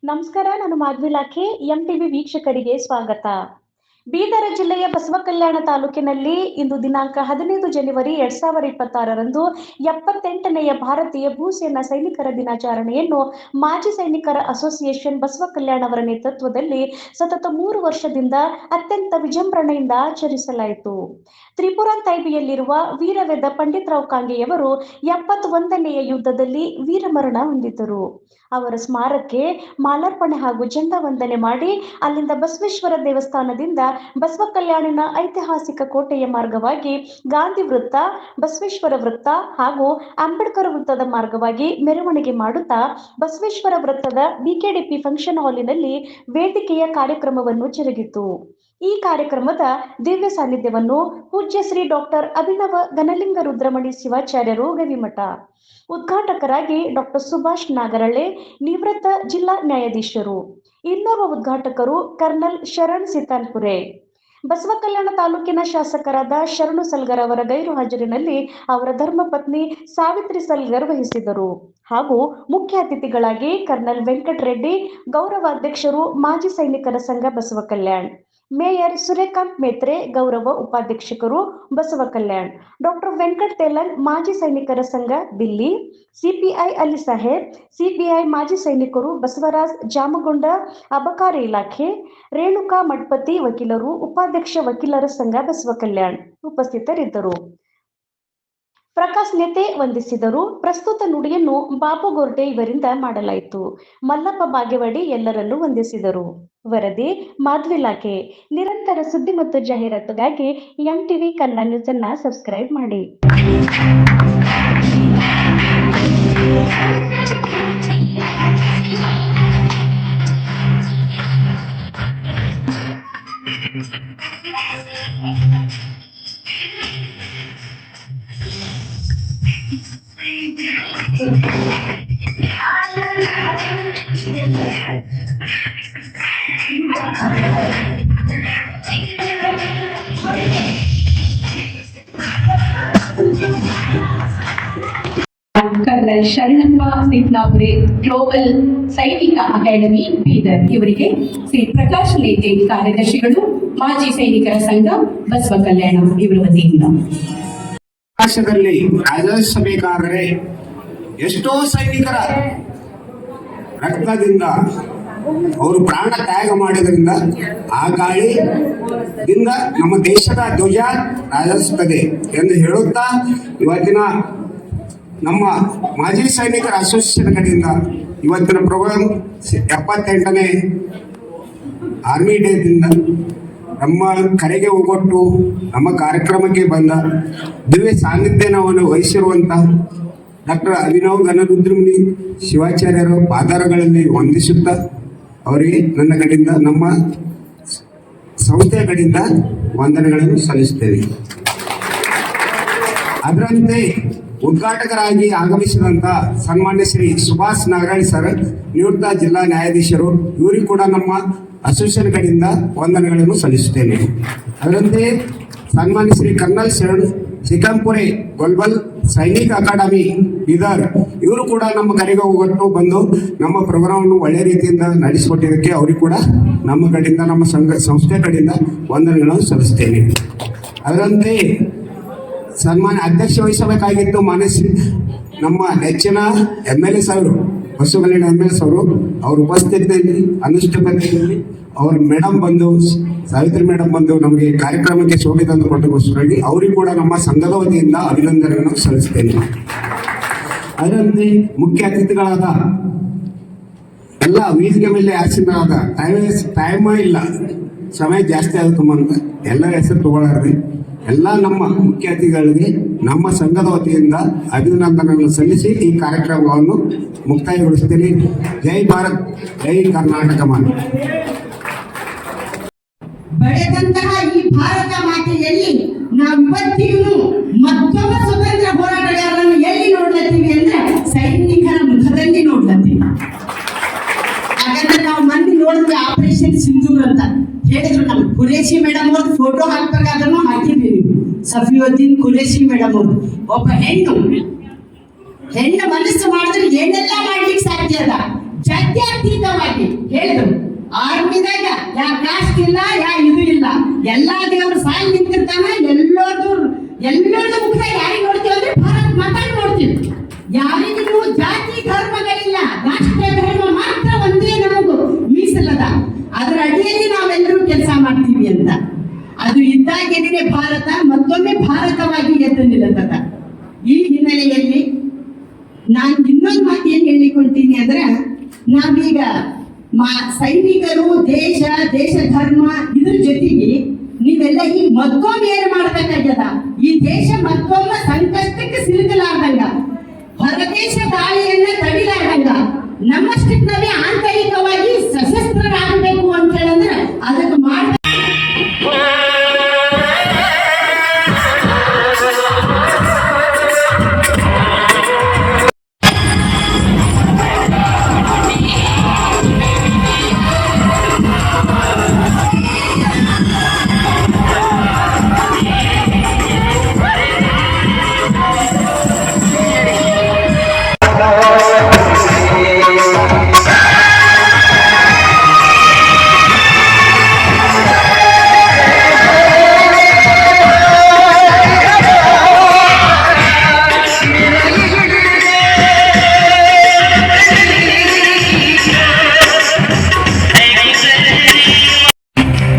ನಮಸ್ಕಾರ. ನಾನು ಮಾಧವಿ ಲಾಖೆ. ಎಂಟಿವಿ ವೀಕ್ಷಕರಿಗೆ ಸ್ವಾಗತ. ಬೀದರ ಜಿಲ್ಲೆಯ ಬಸವಕಲ್ಯಾಣ ತಾಲೂಕಿನಲ್ಲಿ ಇಂದು ದಿನಾಂಕ 15 ಜನವರಿ 2026ರಂದು 78ನೆಯ ಭಾರತೀಯ ಭೂಸೇನಾ ಸೈನಿಕರ ದಿನಾಚರಣೆಯನ್ನು ಮಾಜಿ ಸೈನಿಕರ ಅಸೋಸಿಯೇಷನ್ ಬಸವಕಲ್ಯಾಣ ಅವರ ನೇತೃತ್ವದಲ್ಲಿ ಸತತ 3 ವರ್ಷದಿಂದ ಅತ್ಯಂತ ವಿಜೃಂಭಣೆಯಿಂದ ಆಚರಿಸಲಾಯಿತು. ತ್ರಿಪುರಾ ತೈಬಿಯಲ್ಲಿರುವ ವೀರವೇದ ಪಂಡಿತರಾವ್ ಕಾಂಗೆಯವರು 71ನೆಯ ಯುದ್ಧದಲ್ಲಿ ವೀರಮರಣ ಹೊಂದಿದ್ದರು. ಅವರ ಸ್ಮಾರಕಕ್ಕೆ ಮಾಲಾರ್ಪಣೆ ಹಾಗೂ ಜೆಂಡಾ ವಂದನೆ ಮಾಡಿ ಅಲ್ಲಿಂದ ಬಸವೇಶ್ವರ ದೇವಸ್ಥಾನದಿಂದ ಬಸವಕಲ್ಯಾಣಿನ ಐತಿಹಾಸಿಕ ಕೋಟೆಯ ಮಾರ್ಗವಾಗಿ ಗಾಂಧಿ ವೃತ್ತ, ಬಸವೇಶ್ವರ ವೃತ್ತ ಹಾಗೂ ಅಂಬೇಡ್ಕರ್ ವೃತ್ತದ ಮಾರ್ಗವಾಗಿ ಮೆರವಣಿಗೆ ಮಾಡುತ್ತಾ ಬಸವೇಶ್ವರ ವೃತ್ತದ ಬಿಕೆಡಿಪಿ ಫಂಕ್ಷನ್ ಹಾಲಿನಲ್ಲಿ ವೇದಿಕೆಯ ಕಾರ್ಯಕ್ರಮವನ್ನು ಜರುಗಿತು. ಈ ಕಾರ್ಯಕ್ರಮದ ದಿವ್ಯ ಸಾನ್ನಿಧ್ಯವನ್ನು ಪೂಜ್ಯ ಶ್ರೀ ಡಾಕ್ಟರ್ ಅಭಿನವ ಗಣಲಿಂಗ ರುದ್ರಮಣಿ ಶಿವಾಚಾರ್ಯರು ಗವಿಮಠ, ಉದ್ಘಾಟಕರಾಗಿ ಡಾಕ್ಟರ್ ಸುಭಾಷ್ ನಾಗರಳ್ಳೆ ನಿವೃತ್ತ ಜಿಲ್ಲಾ ನ್ಯಾಯಾಧೀಶರು, ಇನ್ನೋರ್ವ ಉದ್ಘಾಟಕರು ಕರ್ನಲ್ ಶರಣ್ ಸಿತಾನ್ಪುರೆ, ಬಸವಕಲ್ಯಾಣ ತಾಲೂಕಿನ ಶಾಸಕರಾದ ಶರಣು ಸಲ್ಗರ್ ಅವರ ಗೈರು ಹಾಜರಿನಲ್ಲಿ ಅವರ ಧರ್ಮಪತ್ನಿ ಸಾವಿತ್ರಿ ಸಲ್ಗರ್ ವಹಿಸಿದರು. ಹಾಗೂ ಮುಖ್ಯ ಅತಿಥಿಗಳಾಗಿ ಕರ್ನಲ್ ವೆಂಕಟರೆಡ್ಡಿ, ಗೌರವಾಧ್ಯಕ್ಷರು ಮಾಜಿ ಸೈನಿಕರ ಸಂಘ ಬಸವಕಲ್ಯಾಣ್, ಮೇಯರ್ ಸೂರ್ಯಕಾಂತ್ ಮೇತ್ರೆ, ಗೌರವ ಉಪಾಧ್ಯಕ್ಷರು ಬಸವಕಲ್ಯಾಣ್, ಡಾಕ್ಟರ್ ವೆಂಕಟ್ ತೇಲನ್, ಮಾಜಿ ಸೈನಿಕರ ಸಂಘ ದಿಲ್ಲಿ, ಸಿಪಿಐ ಅಲಿ ಸಾಹೇಬ್, ಸಿಪಿಐ ಮಾಜಿ ಸೈನಿಕರು ಬಸವರಾಜ್ ಜಾಮಗೊಂಡ, ಅಬಕಾರಿ ಇಲಾಖೆ, ರೇಣುಕಾ ಮಠಪತಿ ವಕೀಲರು, ಉಪಾಧ್ಯಕ್ಷ ವಕೀಲರ ಸಂಘ ಬಸವಕಲ್ಯಾಣ್ ಉಪಸ್ಥಿತರಿದ್ದರು. ಪ್ರಕಾಶ್ ನೇತೆ ವಂದಿಸಿದರು. ಪ್ರಸ್ತುತ ನುಡಿಯನ್ನು ಬಾಪು ಗೋರ್ಟೆ ಇವರಿಂದ ಮಾಡಲಾಯಿತು. ಮಲ್ಲಪ್ಪ ಬಾಗೇವಾಡಿ ಎಲ್ಲರನ್ನೂ ವಂದಿಸಿದರು. ವರದಿ ಮಾಧವಿ ಲಾಖೆ. ನಿರಂತರ ಸುದ್ದಿ ಮತ್ತು ಜಾಹೀರಾತುಗಾಗಿ ಎಂಟಿವಿ ಕನ್ನಡ ನ್ಯೂಸ್ ಅನ್ನು ಸಬ್ಸ್ಕ್ರೈಬ್ ಮಾಡಿ. ಕರ್ನಲ್ ಶರಣಪ್ಪ ಸಿಟ್ನಾಪುರೆ ಗ್ಲೋಬಲ್ ಸೈನಿಕ ಅಕಾಡೆಮಿ ಬೀದರ್ ಇವರಿಗೆ ಶ್ರೀ ಪ್ರಕಾಶ್ ನೇತೆ ಕಾರ್ಯದರ್ಶಿಗಳು ಮಾಜಿ ಸೈನಿಕರ ಸಂಘ ಬಸವಕಲ್ಯಾಣ ಇವರ ವತಿಯಿಂದ ಆಕಾಶದಲ್ಲಿ ರಾಜಸಬೇಕಾದರೆ ಎಷ್ಟೋ ಸೈನಿಕರ ರಕ್ತದಿಂದ ಅವರು ಪ್ರಾಣ ತ್ಯಾಗ ಮಾಡಿದ್ರಿಂದ ಆ ಗಾಳಿಯಿಂದ ನಮ್ಮ ದೇಶದ ಧ್ವಜ ರಾಜಿಸುತ್ತದೆ ಎಂದು ಹೇಳುತ್ತಾ ಇವತ್ತಿನ ನಮ್ಮ ಮಾಜಿ ಸೈನಿಕರ ಅಸೋಸಿಯೇಷನ್ ಕಡೆಯಿಂದ ಇವತ್ತಿನ ಪ್ರೋಗ್ರಾಮ್ 78ನೇ ಆರ್ಮಿ ಡೇದಿಂದ ನಮ್ಮ ಕರೆಗೆ ಹೋಗೊಟ್ಟು ನಮ್ಮ ಕಾರ್ಯಕ್ರಮಕ್ಕೆ ಬಂದ ದಿವ್ಯ ಸಾನ್ನಿಧ್ಯವನ್ನು ವಹಿಸಿರುವಂತ ಡಾಕ್ಟರ್ ಅಭಿನವ್ ಗಣರುದ್ರಮುನಿ ಶಿವಾಚಾರ್ಯರ ಪಾದಾರಗಳಲ್ಲಿ ವಂದಿಸುತ್ತಾ ಅವರಿಗೆ ನನ್ನ ಕಡೆಯಿಂದ ನಮ್ಮ ಸಂಸ್ಥೆಯ ಕಡೆಯಿಂದ ವಂದನೆಗಳನ್ನು ಸಲ್ಲಿಸುತ್ತೇವೆ. ಅದರಂತೆ ಉದ್ಘಾಟಕರಾಗಿ ಆಗಮಿಸಿದಂತ ಸನ್ಮಾನ್ಯ ಶ್ರೀ ಸುಭಾಷ್ ನಾಗರಳ್ಳಿ ಸರ್, ನಿವೃತ್ತ ಜಿಲ್ಲಾ ನ್ಯಾಯಾಧೀಶರು, ಇವರಿಗೂ ಕೂಡ ನಮ್ಮ ಅಸೋಸಿಯೇಷನ್ ಕಡೆಯಿಂದ ವಂದನೆಗಳನ್ನು ಸಲ್ಲಿಸುತ್ತೇನೆ. ಅದರಂತೆ ಸನ್ಮಾನ್ಯ ಶ್ರೀ ಕರ್ನಲ್ ಶರಣ್ ಸಿತಾನ್ಪುರೆ ಗ್ಲೋಬಲ್ ಸೈನಿಕ ಅಕಾಡೆಮಿ ಬೀದರ್, ಇವರು ಕೂಡ ನಮ್ಮ ಕರೆಗೆ ಹೋಗೊಟ್ಟು ಬಂದು ನಮ್ಮ ಪ್ರೋಗ್ರಾಮ್ ಒಳ್ಳೆ ರೀತಿಯಿಂದ ನಡೆಸಿಕೊಟ್ಟಿದ್ದಕ್ಕೆ ಅವರಿಗೆ ಕೂಡ ನಮ್ಮ ಕಡೆಯಿಂದ ನಮ್ಮ ಸಂಸ್ಥೆ ಕಡೆಯಿಂದ ವಂದನೆಗಳನ್ನು ಸಲ್ಲಿಸುತ್ತೇನೆ. ಅದರಂತೆ ಸನ್ಮಾನ್ಯ ಅಧ್ಯಕ್ಷ ವಹಿಸಬೇಕಾಗಿತ್ತು ಮಾನ್ಯ ನಮ್ಮ ನೆಚ್ಚಿನ MLA ಸಾವರು, ಬಸವಕಲ್ಯಾಣ MLA ಸಾವರು, ಅವ್ರ ಉಪಸ್ಥಿತಿಯಲ್ಲಿ ಅನುಷ್ಠಾನದಲ್ಲಿ ಅವ್ರ ಮೇಡಮ್ ಬಂದು, ಸಾವಿತ್ರಿ ಮೇಡಮ್ ಬಂದು ನಮಗೆ ಕಾರ್ಯಕ್ರಮಕ್ಕೆ ಶೋಭೆ ತಂದು ಕೊಟ್ಟಗೋಸ್ಕರವಾಗಿ ಅವರಿಗೂ ಕೂಡ ನಮ್ಮ ಸಂಘದ ವತಿಯಿಂದ ಅಭಿನಂದನೆಗಳನ್ನು ಸಲ್ಲಿಸುತ್ತೇನೆ. ಅದರಂತೆ ಮುಖ್ಯ ಅತಿಥಿಗಳಾದ ಎಲ್ಲ ವೇದಿಕೆ ಮೇಲೆ ಆಸೀನರಾದ ಟೈಮ್ ಇಲ್ಲ, ಸಮಯ ಜಾಸ್ತಿ ಆಗುತ್ತೆ ಅಂತ ಎಲ್ಲರ ಹೆಸರು ತಗೊಳ್ಳಾರ್ದೆ ಎಲ್ಲ ನಮ್ಮ ಮುಖ್ಯ ಅತಿಥಿಗಳಿಗೆ ನಮ್ಮ ಸಂಘದ ವತಿಯಿಂದ ಅಭಿನಂದನೆಗಳನ್ನು ಸಲ್ಲಿಸಿ ಈ ಕಾರ್ಯಕ್ರಮವನ್ನು ಮುಕ್ತಾಯಗೊಳಿಸುತ್ತೇನೆ. ಜೈ ಭಾರತ್, ಜೈ ಕರ್ನಾಟಕ ಮಾತೆ. ಬೆಳೆದಂತಹ ಈ ಭಾರತ ಮಾತೆಯಲ್ಲಿ ನಾವು ಇವತ್ತಿಗೂ ಮತ್ತೊಬ್ಬ ಸ್ವತಂತ್ರ ಹೋರಾಟಗಾರರನ್ನು ಎಲ್ಲಿ ನೋಡ್ಲತ್ತೀವಿ ಅಂದ್ರೆ ಸೈನಿಕರ ಮುಖದಲ್ಲಿ ನೋಡ್ಲತ್ತೀವಿ. ಹಾಗಾದ್ರೆ ನಾವು ಮಂದಿ ನೋಡಿದ್ವಿ ಆಪರೇಷನ್ ಸಿಂಧೂರ್ ಅಂತ ಹೇಳಿದ್ರು. ನಮ್ ಕುರೇಶಿ ಮೇಡಮ್ ಅವ್ರದ್ದು ಫೋಟೋ ಹಾಕ್ಬೇಕಾದ್ರೂ ಹಾಕಿದ್ವಿ. ಸಫಿಯುದ್ದೀನ್ ಕುರೇಶಿ ಮೇಡಮ್ ಅವರು ಒಬ್ಬ ಹೆಣ್ಣು ಮನಸ್ಸು ಮಾಡಿದ್ರೆ ಏನೆಲ್ಲ ಮಾಡ್ಲಿಕ್ಕೆ ಸಾಧ್ಯ ಅದ. ಜಾತ್ಯತೀತವಾಗಿ ಹೇಳಿದ್ರು. ಆರ್ಮಿದಾಗ ಯಾ ಕಾಸ್ಟ್ ಇಲ್ಲ, ಯಾ ಇದು ಇಲ್ಲ, ಎಲ್ಲಾ ದೇವರು ಸಾಯಿ ನಿಂತಿರ್ತಾನ. ಎಲ್ಲರದು ಮುಖ ಯಾರಿಗೆ ನೋಡ್ತೀವಿ ಅಂದ್ರೆ ಭಾರತ ಮಾತಾ ನೋಡ್ತೀವಿ. ಯಾರಿಗೂ ಜಾತಿ ಧರ್ಮಗಳಿಲ್ಲ, ರಾಷ್ಟ್ರ ಧರ್ಮ ಮಾತ್ರ ಒಂದೇ ನಮಗೂ ಮೀಸಲದ. ಅದರ ಅಡಿಯಲ್ಲಿ ನಾವೆಲ್ಲರೂ ಕೆಲಸ ಮಾಡ್ತೀವಿ ಅಂತ. ಅದು ಇದ್ದಾಗೇನೆ ಭಾರತ ಮತ್ತೊಮ್ಮೆ ಭಾರತವಾಗಿ ಎದ್ದು ನಿಲ್ಲುತ್ತದ. ಈ ಹಿನ್ನೆಲೆಯಲ್ಲಿ ನಾನು ಇನ್ನೊಂದು ಮಾತು ಏನ್ ಹೇಳಿಕೊಳ್ತೀನಿ ಅಂದ್ರೆ, ನಾವೀಗ ಸೈನಿಕರು ದೇಶ ಧರ್ಮ ಇದ್ರ ಜೊತೆಗೆ ನೀವೆಲ್ಲ ಈ ಮತ್ತೊಮ್ಮೆ ಏನ್ ಮಾಡ್ಬೇಕಾಗ್ಯದ, ಈ ದೇಶ ಮತ್ತೊಮ್ಮೆ ಸಂಕಷ್ಟಕ್ಕೆ ಸಿಲುಕಲಾರ್ದಂಗ, ಹೊರದೇಶ ದಾಳಿಯನ್ನ ತಡಿಲಾರ್ದಂಗ ನಮ್ಮಷ್ಟಕ್ಕೆ ನಾವೇ ಆಂತರಿಕ